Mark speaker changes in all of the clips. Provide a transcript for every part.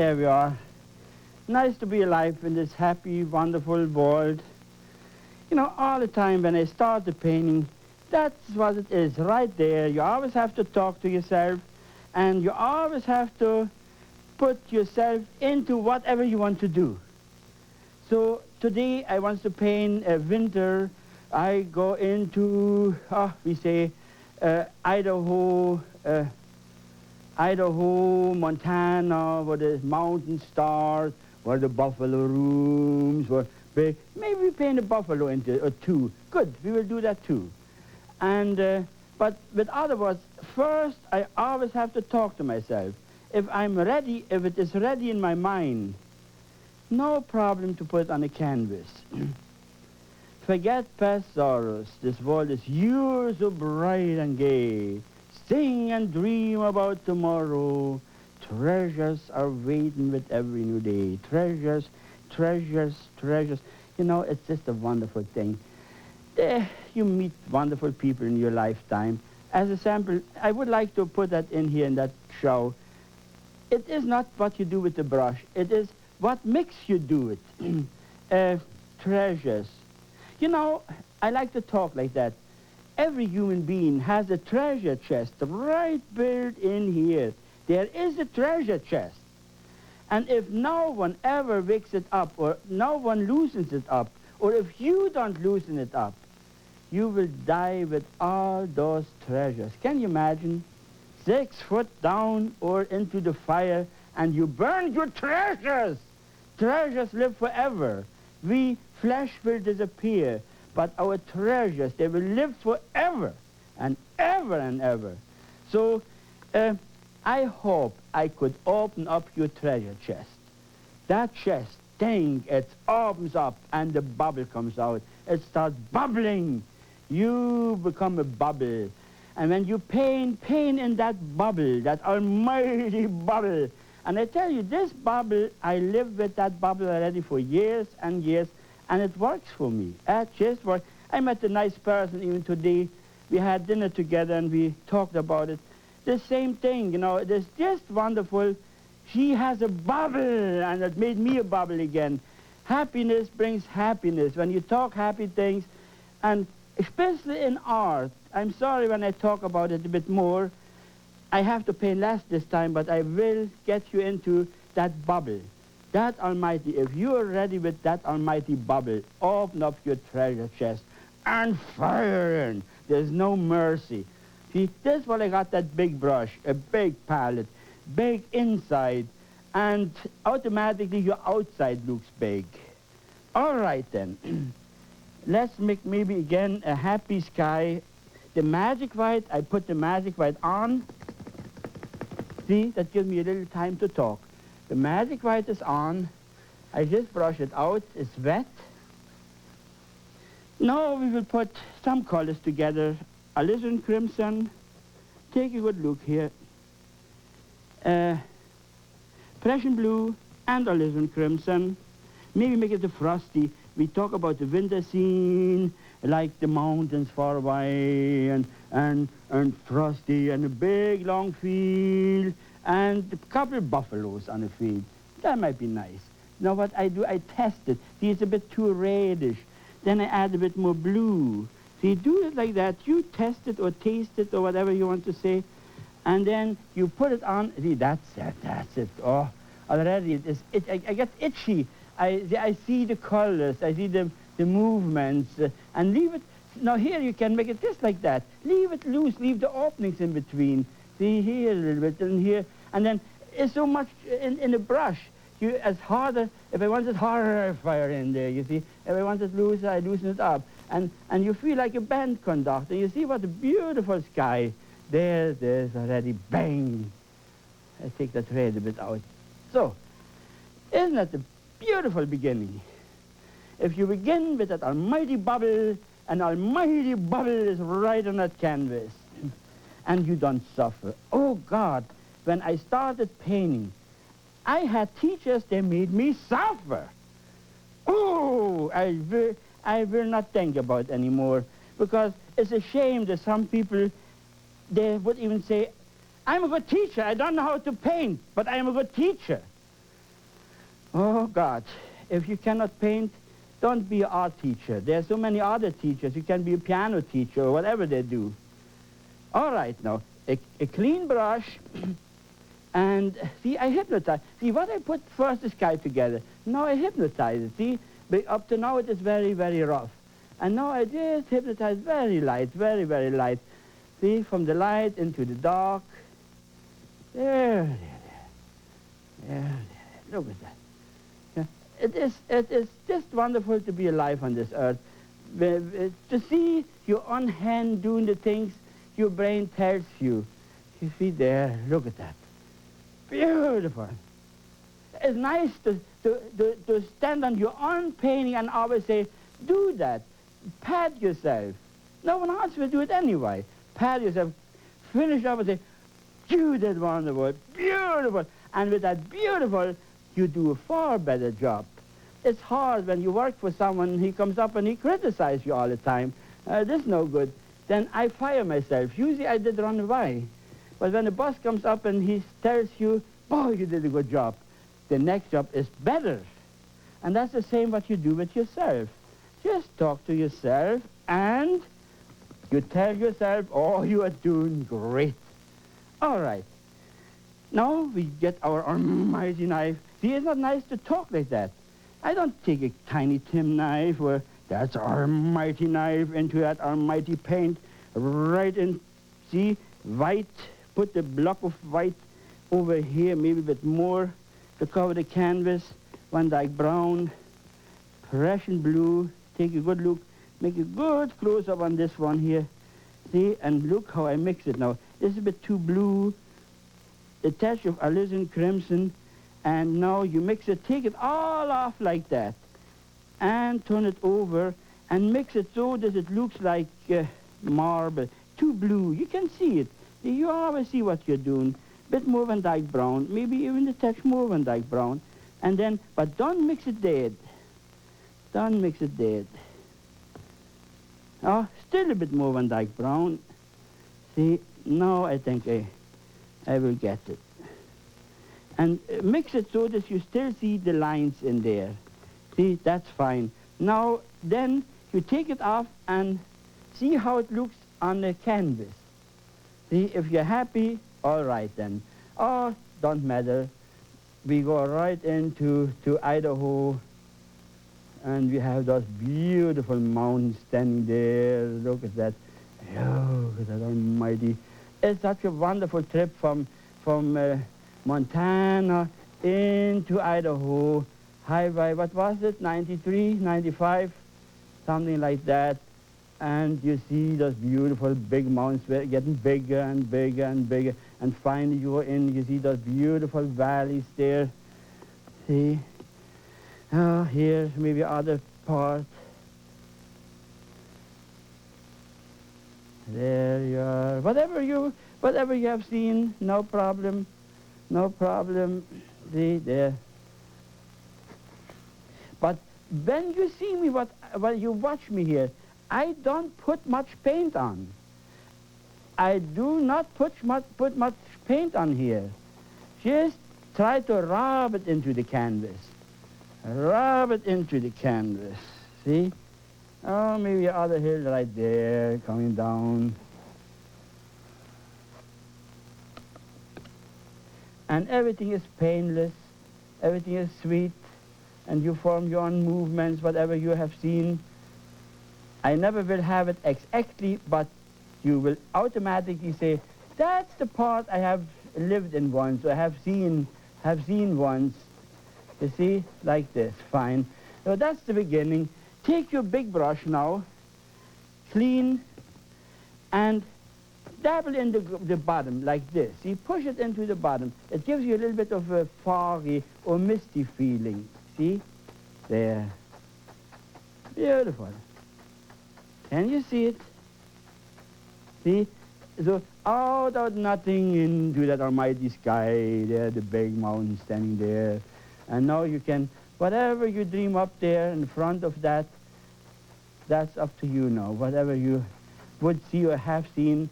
Speaker 1: There we are. Nice to be alive in this happy, wonderful world. You know, all the time when I start the painting, that's what it is, right there. You always have to talk to yourself, and you always have to put yourself into whatever you want to do. So today I want to paint a winter. I go into, Idaho, Montana, where the mountain stars, where the buffalo rooms, maybe we paint a buffalo into or two. Good, we will do that too. And but with other words, first I always have to talk to myself. If I'm ready, if it is ready in my mind, no problem to put on a canvas. Forget past sorrows. This world is yours so bright and gay. Sing and dream about tomorrow. Treasures are waiting with every new day. Treasures, treasures, treasures. You know, it's just a wonderful thing. You meet wonderful people in your lifetime. As a sample, I would like to put that in here in that show. It is not what you do with the brush. It is what makes you do it. Treasures. You know, I like to talk like that. Every human being has a treasure chest right built in here. There is a treasure chest. And if no one ever wakes it up, or no one loosens it up, or if you don't loosen it up, you will die with all those treasures. Can you imagine? 6 foot down or into the fire, and you burn your treasures. Treasures live forever. We, flesh will disappear, but our treasures, they will live forever and ever and ever. So I hope I could open up your treasure chest. That chest, thing, it opens up and the bubble comes out. It starts bubbling. You become a bubble. And when you paint in that bubble, that almighty bubble. And I tell you, this bubble, I live with that bubble already for years and years, and it works for me. It just works. I met a nice person even today. We had dinner together and we talked about it. The same thing, you know, it is just wonderful. She has a bubble, and it made me a bubble again. Happiness brings happiness. When you talk happy things, and especially in art, I'm sorry when I talk about it a bit more. I have to pay less this time, but I will get you into that bubble. That almighty, if you are ready with that almighty bubble, open up your treasure chest and fire in. There's no mercy. See, this is what I got, that big brush, a big palette, big inside, and automatically your outside looks big. All right then. Let's make maybe again a happy sky. The magic white, I put the magic white on. See, that gives me a little time to talk. The magic white is on. I just brush it out. It's wet. Now we will put some colors together. Alizarin crimson. Take a good look here. Prussian blue and alizarin crimson. Maybe make it a frosty. We talk about the winter scene, like the mountains far away, and frosty, and a big long field, and a couple of buffaloes on the field. That might be nice. Now what I do, I test it. See, it's a bit too reddish. Then I add a bit more blue. So you do it like that. You test it or taste it or whatever you want to say, and then you put it on. See, that's it, that's it. Oh, already I get itchy. I see the colors, I see the movements, and leave it. Now here you can make it just like that. Leave it loose, leave the openings in between. See here a little bit, and here, and then it's so much in the brush. If I want it harder, I fire in there, you see. If I want it loose, I loosen it up. And you feel like a band conductor. You see what a beautiful sky. There's already, bang. I take that red a bit out. So, isn't that the beautiful beginning? If you begin with that almighty bubble, an almighty bubble is right on that canvas, and you don't suffer. Oh God, when I started painting, I had teachers, they made me suffer. Oh, I will not think about it anymore, because it's a shame that some people, they would even say, I'm a good teacher, I don't know how to paint, but I'm a good teacher. Oh, God, if you cannot paint, don't be an art teacher. There are so many other teachers. You can be a piano teacher or whatever they do. All right, now, a clean brush, and see, I hypnotize. See, what I put first the sky together. Now I hypnotize it, see? But up to now it is very, very rough. And now I just hypnotize very light, very, very light. See, from the light into the dark. There. Look at that. Yeah. It is just wonderful to be alive on this earth. To see your own hand doing the things your brain tells you. You see there, look at that. Beautiful. It's nice to stand on your own painting and always say, do that. Pat yourself. No one else will do it anyway. Pat yourself. Finish up and say, you did wonderful, beautiful. And with that beautiful, you do a far better job. It's hard when you work for someone, he comes up and he criticizes you all the time. This is no good. Then I fire myself. Usually I did run away. But when the boss comes up and he tells you, boy, you did a good job, the next job is better. And that's the same what you do with yourself. Just talk to yourself and you tell yourself, oh, you are doing great. All right. Now we get our almighty knife. See, it's not nice to talk like that. I don't take a tiny tin knife or that's almighty knife into that almighty paint. Right in, see, white. Put the block of white over here, maybe a bit more to cover the canvas. Van Dyke brown, Prussian blue. Take a good look. Make a good close-up on this one here. See, and look how I mix it now. This is a bit too blue. A touch of alizarin crimson. And now you mix it. Take it all off like that. And turn it over and mix it so that it looks like marble. Too blue. You can see it. You always see what you're doing. Bit more Van Dyke brown. Maybe even a touch more Van Dyke brown. And then, but don't mix it dead. Don't mix it dead. Oh, still a bit more Van Dyke brown. See, now I think I will get it. And mix it so that you still see the lines in there. See, that's fine. Now, then you take it off and see how it looks on the canvas. See, if you're happy, all right then. Or, don't matter. We go right into Idaho, and we have those beautiful mountains standing there. Look at that. Look at that almighty. It's such a wonderful trip from Montana into Idaho. Highway, what was it, 93, 95, something like that. And you see those beautiful big mountains getting bigger and bigger and bigger. And finally you go in, you see those beautiful valleys there. See? Oh, here's maybe other part. There you are. Whatever you have seen, no problem. No problem. See, there. But when you see me, when you watch me here, I don't put much paint on. I do not put much paint on here. Just try to rub it into the canvas. Rub it into the canvas. See? Oh, maybe the other hill right there coming down. And everything is painless. Everything is sweet. And you form your own movements, whatever you have seen. I never will have it exactly, but you will automatically say, that's the part I have lived in once, or have seen once. You see, like this, fine. So that's the beginning. Take your big brush now, clean, and dabble in the bottom like this. See, push it into the bottom. It gives you a little bit of a foggy or misty feeling. See? There. Beautiful. Can you see it? See? So out of nothing into that almighty sky, there, the big mountain standing there. And now you can, whatever you dream up there in front of that, that's up to you now. Whatever you would see or have seen,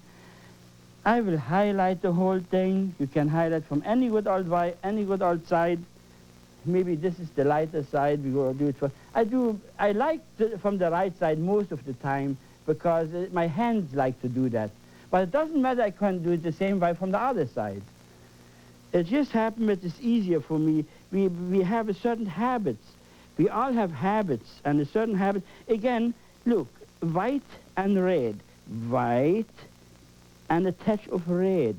Speaker 1: I will highlight the whole thing. You can highlight from any good old side. maybe this is the lighter side, we go do it for, I like from the right side most of the time, because my hands like to do that. But it doesn't matter, I can do it the same way from the other side. It just happened that it's easier for me. We have a certain habits. We all have habits, and a certain habit. Again, look, white and red. White and a touch of red.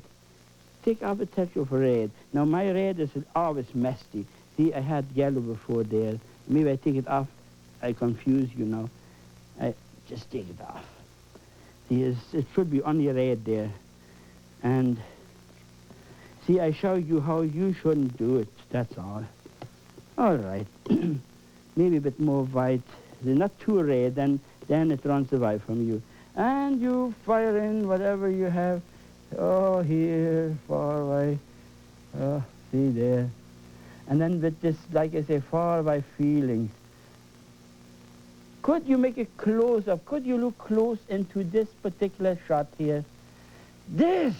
Speaker 1: Take off a touch of red. Now my red is always messy. See, I had yellow before there. Maybe I take it off. I confuse you now. I just take it off. See, it should be only red there. And see, I show you how you shouldn't do it. That's all. All right. Maybe a bit more white. Not too red, then it runs away from you. And you fire in whatever you have. Oh, here, far away. Oh, see there. And then with this, like I say, far away feelings. Could you make a close-up? Could you look close into this particular shot here? This,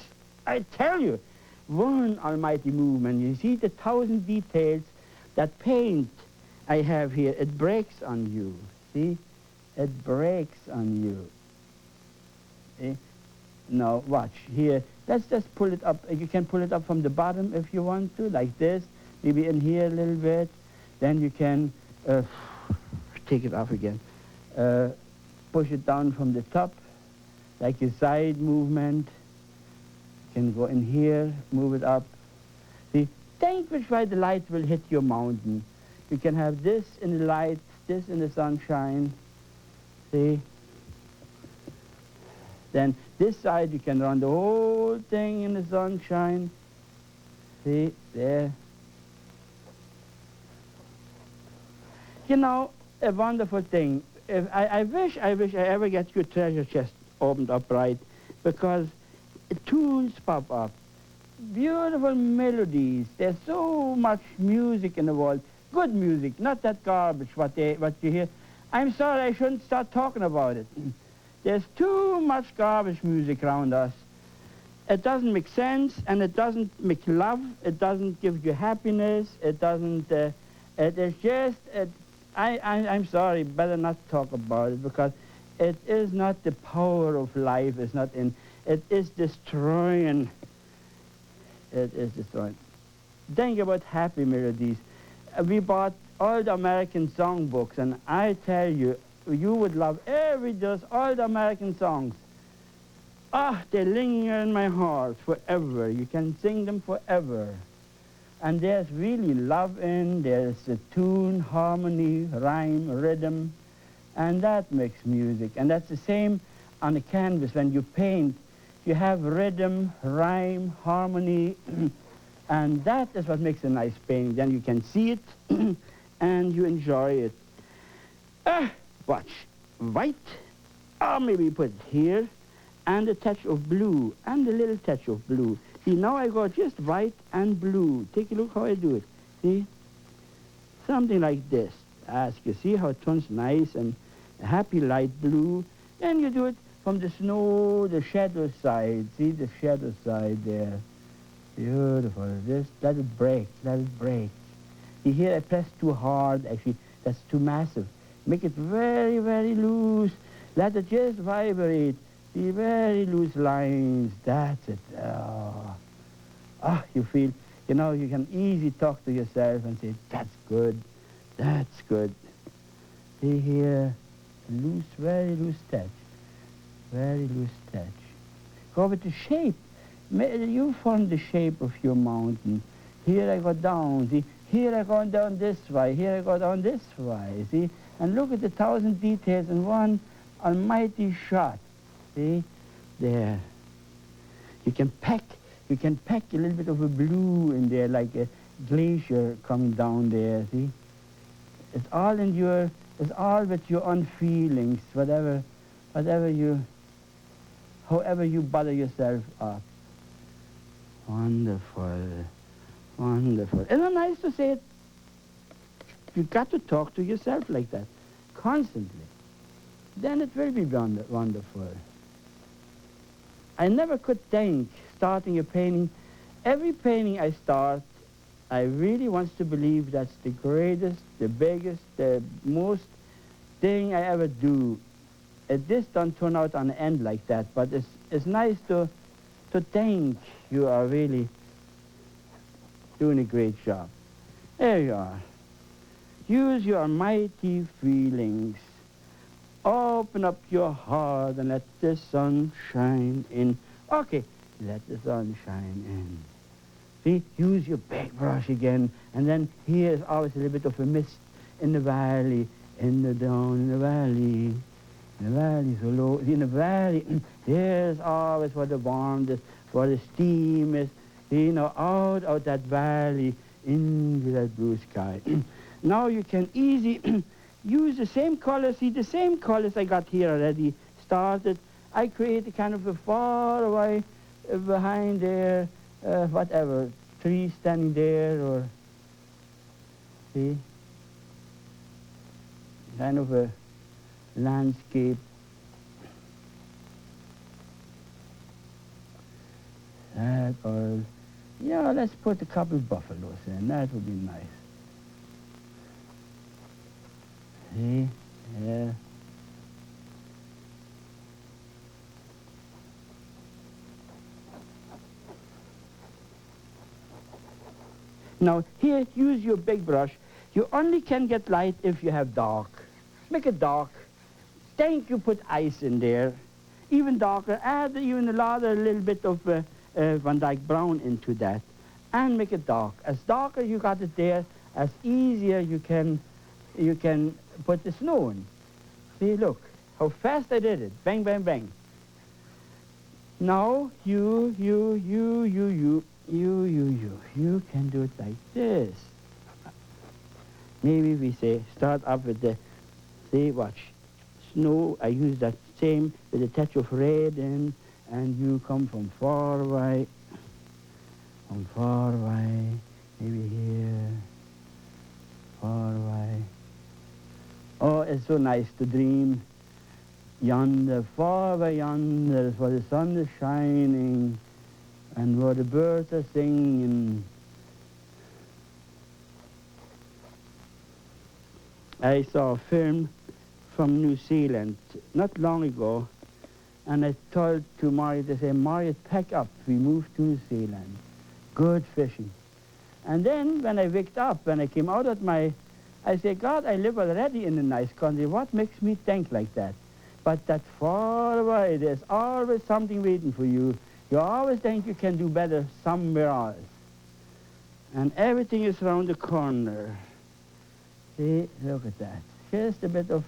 Speaker 1: I tell you, one almighty movement. You see the 1,000 details, that paint I have here, it breaks on you. See? It breaks on you. See? Now, watch here. Let's just pull it up. You can pull it up from the bottom if you want to, like this. Maybe in here a little bit. Then you can take it off again. Push it down from the top, like a side movement. You can go in here, move it up. See, think which way the light will hit your mountain. You can have this in the light, this in the sunshine. See? Then this side you can run the whole thing in the sunshine. See, there. You know, a wonderful thing. If I wish I ever get your treasure chest opened up right, because tunes pop up. Beautiful melodies. There's so much music in the world. Good music, not that garbage what you hear. I'm sorry, I shouldn't start talking about it. There's too much garbage music around us. It doesn't make sense, and it doesn't make love. It doesn't give you happiness. It doesn't. It is just. I'm sorry, better not talk about it, because it is not the power of life. It's not in. It is destroying. It is destroying. Think about happy melodies. We bought all the American songbooks, and I tell you, you would love all the American songs. Ah, they linger in my heart forever. You can sing them forever. And there's really love in, there's a tune, harmony, rhyme, rhythm, and that makes music. And that's the same on a canvas. When you paint, you have rhythm, rhyme, harmony, and that is what makes a nice painting. Then you can see it, and you enjoy it. Watch, white, or maybe put it here, and a touch of blue, and a little touch of blue. See, now I got just white and blue. Take a look how I do it. See? Something like this. Ask you, see how it turns nice and a happy light blue. Then you do it from the snow, the shadow side. See the shadow side there. Beautiful. Just let it break, let it break. You hear I press too hard, actually, that's too massive. Make it very, very loose. Let it just vibrate. The very loose lines. That's it. You feel, you know, you can easily talk to yourself and say, that's good. That's good. See here, loose, very loose touch. Very loose touch. Go with the shape. You form the shape of your mountain. Here I go down. See, here I go down this way. Here I go down this way. See, and look at the 1,000 details in one almighty shot. See, there. You can pack a little bit of a blue in there, like a glacier coming down there. See, it's all with your own feelings, however you bother yourself up. Wonderful, wonderful. Isn't it nice to say it? You got to talk to yourself like that, constantly. Then it will be wonderful. I never could think, starting a painting, every painting I start, I really want to believe that's the greatest, the biggest, the most thing I ever do. This don't turn out on the end like that, but it's nice to think you are really doing a great job. There you are. Use your mighty feelings. Open up your heart and let the sun shine in. Okay, let the sun shine in. See, use your big brush again, and then here's always a little bit of a mist in the valley, down in the valley. In the valley, so low. In the valley, here's always where the warmth is, where the steam is, out that valley into that blue sky. Now you can easily use the same colors. See, the same colors I got here already started. I created kind of a far away behind there, whatever, tree standing there, or, see, kind of a landscape. That, or, yeah, let's put a couple buffaloes in. That would be nice. See, yeah. Now, here, use your big brush. You only can get light if you have dark. Make it dark. Think you put ice in there. Even darker. Add even a little bit of Van Dyke brown into that. And make it dark. As darker you got it there, as easier you can put the snow in. See, look, how fast I did it. Bang, bang, bang. Now, you can do it like this. Maybe we say, start up with the, see, watch. Snow, I use that same with a touch of red in, and you come from far away, maybe here, far away. Oh, it's so nice to dream. Yonder, far away yonder, where the sun is shining, and where the birds are singing. I saw a film from New Zealand not long ago, and I told to Marriott, they say, Marriott, pack up, we moved to New Zealand. Good fishing. And then when I waked up, when I came out of I said, God, I live already in a nice country. What makes me think like that? But that far away, there's always something waiting for you. You always think you can do better somewhere else. And everything is around the corner. See, look at that. Just a bit of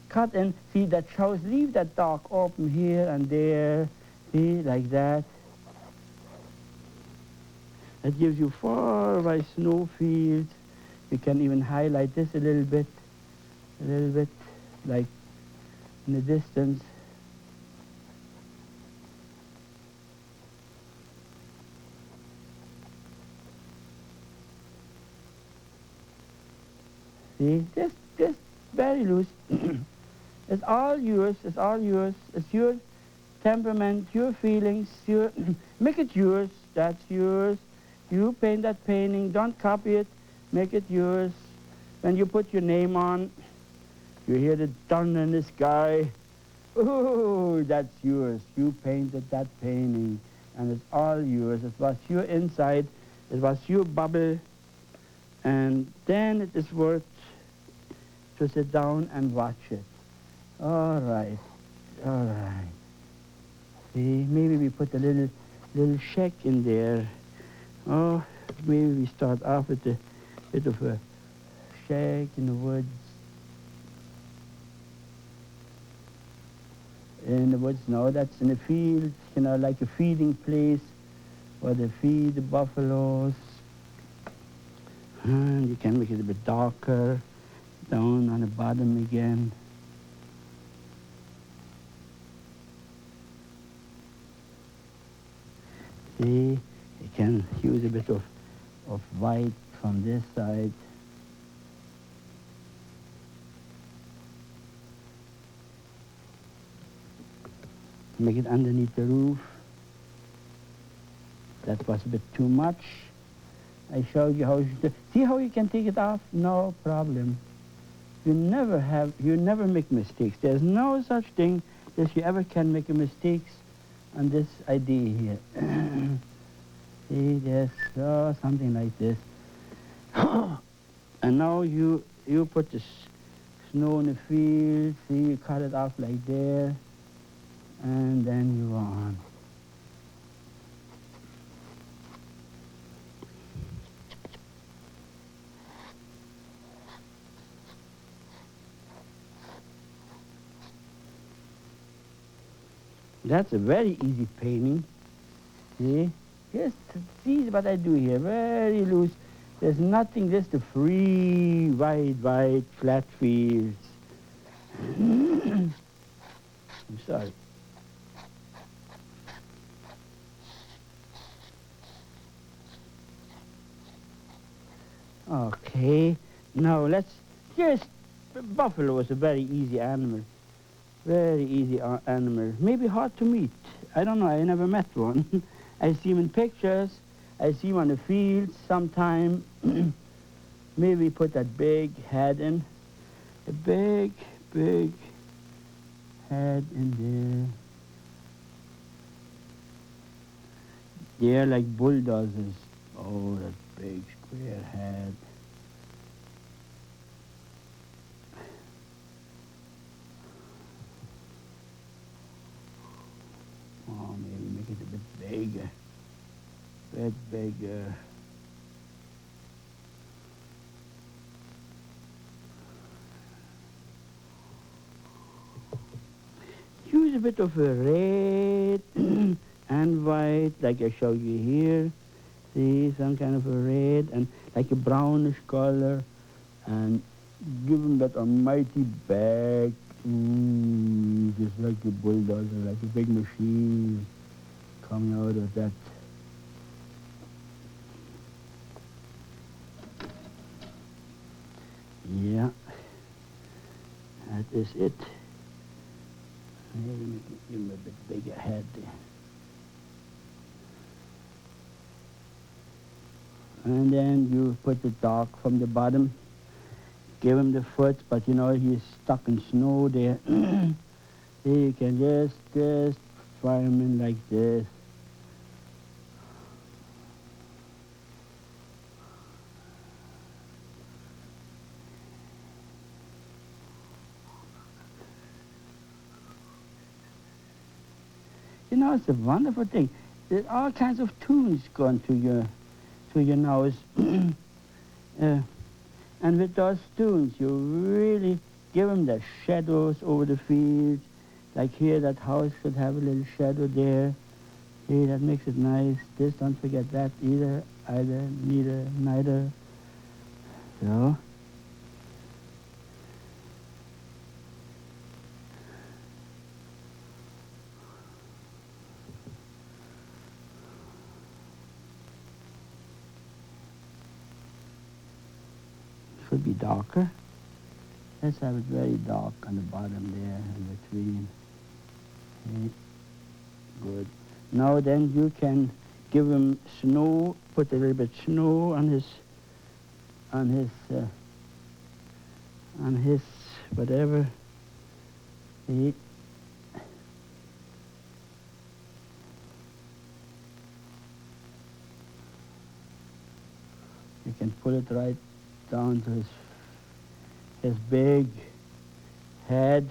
Speaker 1: cut and see that shows, leave that dark open here and there. See, like that. That gives you far away snowfields. You can even highlight this a little bit, like in the distance. See, just very loose. It's all yours, it's all yours. It's your temperament, your feelings, make it yours, that's yours. You paint that painting, don't copy it, make it yours. When you put your name on, you hear the thunder in the sky. Oh, that's yours. You painted that painting, and it's all yours. It was your inside, it was your bubble, and then it is worth to sit down and watch it. All right. See, maybe we put a little shack in there. Oh, maybe we start off with a bit of a shack in the woods. In the woods, no, that's in the field, like a feeding place where they feed the buffaloes. And you can make it a bit darker, down on the bottom again. See, you can use a bit of white from this side. Make it underneath the roof. That was a bit too much. I showed you how you should. See how you can take it off? No problem. You never make mistakes. There's no such thing that you ever can make a mistakes on this idea here. See this, oh, something like this. And now you put the snow in the field. See, you cut it off like there, and then you go on. That's a very easy painting. See? Just see what I do here. Very loose. There's nothing, just the free, wide, flat fields. I'm sorry. Okay. Now let's just... Buffalo is a very easy animal. Very easy animal. Maybe hard to meet. I don't know. I never met one. I see him in pictures. I see him on the fields sometime. Maybe put that big head in. A big head in there. They're like bulldozers. Oh, that big square head. Oh, maybe make it a bit bigger. Bit bigger. Use a bit of a red and white, like I showed you here. See, some kind of a red and like a brownish color. And give him that almighty back. Just like a bulldozer, like a big machine coming out of that. Yeah, that is it. Maybe give him a bit bigger head there. And then you put the dog from the bottom. Give him the foot, but you know he's stuck in snow there. There you can just fire him in like this. You know, it's a wonderful thing. There's all kinds of tunes going to your nose. And with those tunes, you really give them the shadows over the fields. Like here, that house should have a little shadow there. See, that makes it nice. This, don't forget that either, neither. So. Should be darker. Let's have it very dark on the bottom there in between. Okay. Good. Now then you can give him snow, put a little bit snow on his whatever. See? You can pull it right down to his big head.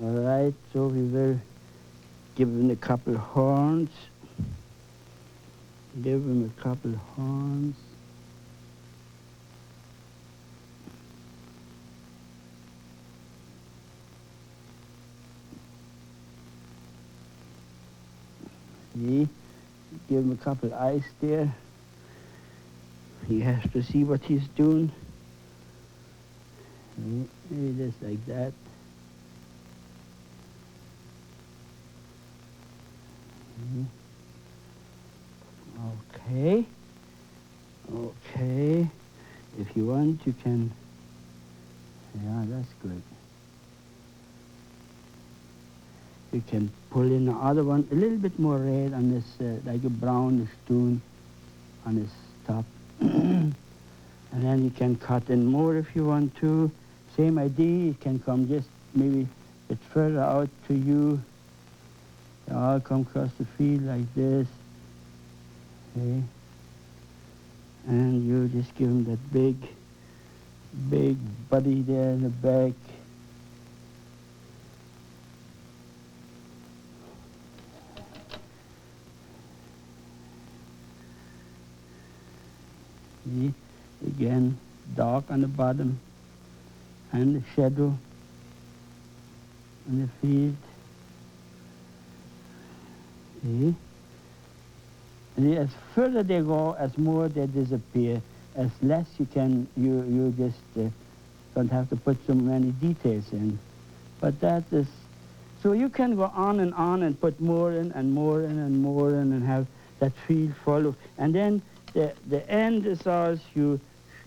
Speaker 1: All right, so we will give him a couple horns. Give him a couple horns. See? Give him a couple eyes there. He has to see what he's doing. Maybe just like that. Okay. Okay. If you want, you can. Yeah, that's good. You can pull in the other one, a little bit more red on this, like a brownish tone on his top. And then you can cut in more if you want to. Same idea, it can come just maybe a bit further out to you. They all come across the field like this. Okay. And you just give them that big body there in the back. See? Again, dark on the bottom and the shadow on the field. See? And as further they go, as more they disappear, as less you just don't have to put so many details in. But that is, so you can go on and put more in and more in and more in and have that field follow. And then the end is ours, you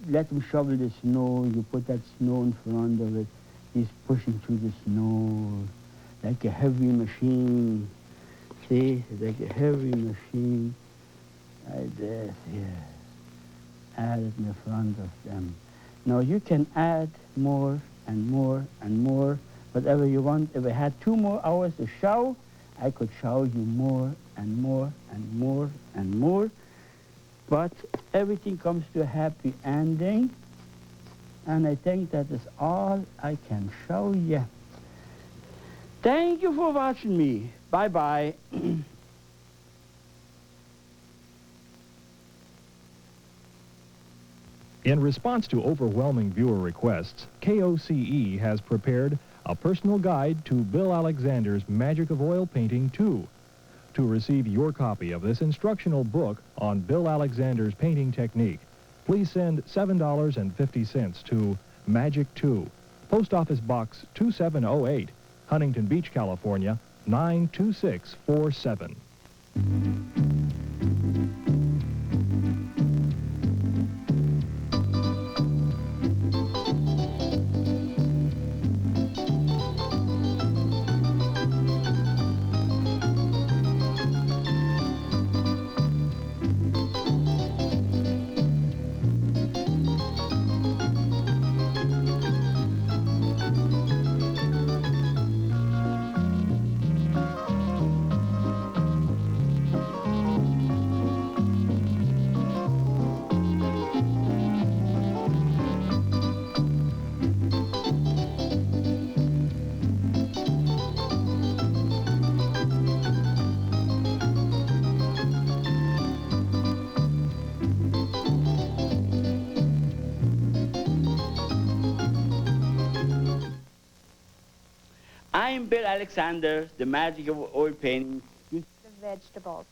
Speaker 1: let them shovel the snow, you put that snow in front of it. He's pushing through the snow like a heavy machine. See, like a heavy machine. Like this, yes. Add it in the front of them. Now you can add more and more and more, whatever you want. If I had 2 more hours to show, I could show you more and more and more and more. But everything comes to a happy ending, and I think that is all I can show you. Thank you for watching me. Bye-bye.
Speaker 2: In response to overwhelming viewer requests, KOCE has prepared a personal guide to Bill Alexander's Magic of Oil Painting 2. To receive your copy of this instructional book on Bill Alexander's painting technique, please send $7.50 to Magic 2, Post Office Box 2708, Huntington Beach, California, 92647.
Speaker 1: I'm Bill Alexander, the Magic of Oil Painting.
Speaker 3: The vegetables.